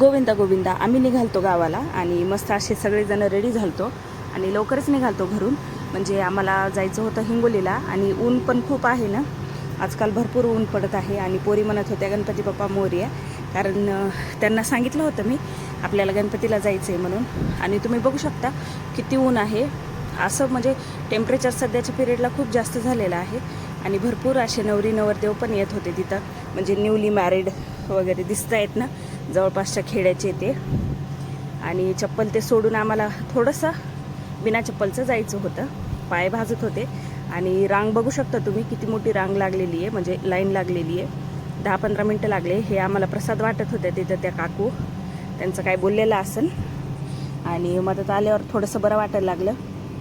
गोविंदा गोविंदा आम्ही निघालतो गावाला आणि मस्त असे सगळेजण रेडी झालतो आणि लवकरच निघालतो घरून. म्हणजे आम्हाला जायचं होतं हिंगोलीला आणि ऊन पण खूप आहे ना, आजकाल भरपूर ऊन पडत आहे. आणि पोरी म्हणत होत्या गणपती बाप्पा मोरया, कारण त्यांना सांगितलं होतं मी आपल्याला गणपतीला जायचं आहे म्हणून. आणि तुम्ही बघू शकता किती ऊन आहे. असं म्हणजे टेम्परेचर सध्याच्या पिरियडला खूप जास्त झालेलं आहे. आणि भरपूर असे नवरी नवरदेव पण येत होते तिथं, म्हणजे न्यूली मॅरिड वगैरे दिसत आहेत ना, जवळपासच्या खेड्याचे ते. आणि चप्पल ते सोडून आम्हाला थोडंसं बिना चप्पलचं जायचं होतं. पाय भाजत होते. आणि रांग बघू शकता तुम्ही किती मोठी रांग लागलेली आहे, म्हणजे लाईन लागलेली आहे. 10-15 मिनटं लागले. हे आम्हाला प्रसाद वाटत होते तिथं त्या काकू, त्यांचं काय बोललेलं असेल. आणि मदत आल्यावर थोडंसं बरं वाटायला लागलं,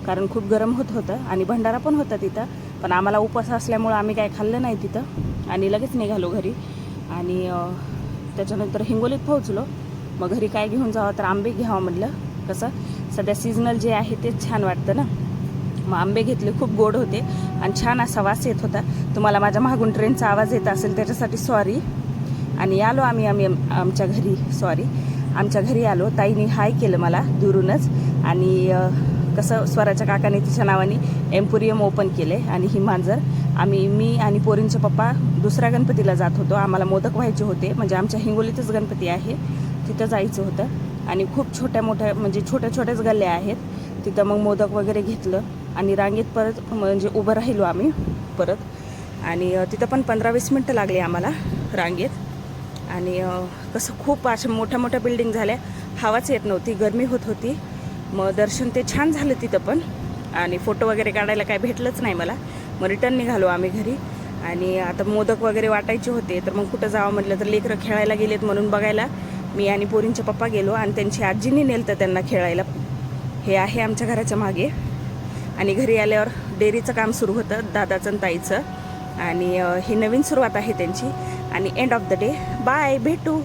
कारण खूप गरम होत होतं आणि भंडारा पण होता तिथं. पण आम्हाला उपवास असल्यामुळं आम्ही काय खाल्लं नाही तिथं आणि लगेच निघालो घरी. आणि त्याच्यानंतर हिंगोलीत पोहोचलो. मग घरी काय घेऊन जावं, तर आंबे घ्यावं म्हटलं. कसं सध्या सीजनल जे आहे तेच छान वाटतं ना. मग आंबे घेतले, खूप गोड होते आणि छान असा वास येत होता. तुम्हाला माझ्या मागून ट्रेनचा आवाज येत असेल त्याच्यासाठी सॉरी. आणि आलो आम्ही आमच्या घरी, आमच्या घरी आलो. ताईने हाय केलं मला दुरूनच. आणि कसं स्वराच्या काकाने तिच्या नावाने एम्पोरियम ओपन केले. आणि ही मांजर मी आणि पोरींचे पप्पा दुसऱ्या गणपतीला जात होतो. आम्हाला मोदक व्हायचे होते, म्हणजे आमच्या हिंगोलीतच गणपती आहे, तिथं जायचं होतं. आणि खूप छोट्या छोट्याच गल्ल्या आहेत तिथं. मग मोदक वगैरे घेतलं आणि रांगेत परत म्हणजे उभं राहिलो आम्ही परत. आणि तिथं पण 15-20 मिनटं लागली आम्हाला रांगेत. आणि कसं खूप अशा मोठ्या बिल्डिंग झाल्या, हवाच येत नव्हती, गरमी होत होती. मग दर्शन ते छान झालं तिथं पण. आणि फोटो वगैरे काढायला काय भेटलंच नाही मला. मग रिटर्न निघालो आम्ही घरी. आणि आता मोदक वगैरे वाटायचे होते, तर मग कुठं जावं म्हटलं तर लेकरं खेळायला गेलेत म्हणून बघायला मी आणि पोरींचे पप्पा गेलो. आणि त्यांची आजींनी नेलं त्यांना खेळायला. हे आहे आमच्या घराच्या मागे. आणि घरी आल्यावर डेअरीचं काम सुरू होतं दादाचं आणि ताईचं. आणि ही नवीन सुरुवात आहे त्यांची. आणि end of the day bye, भेटू.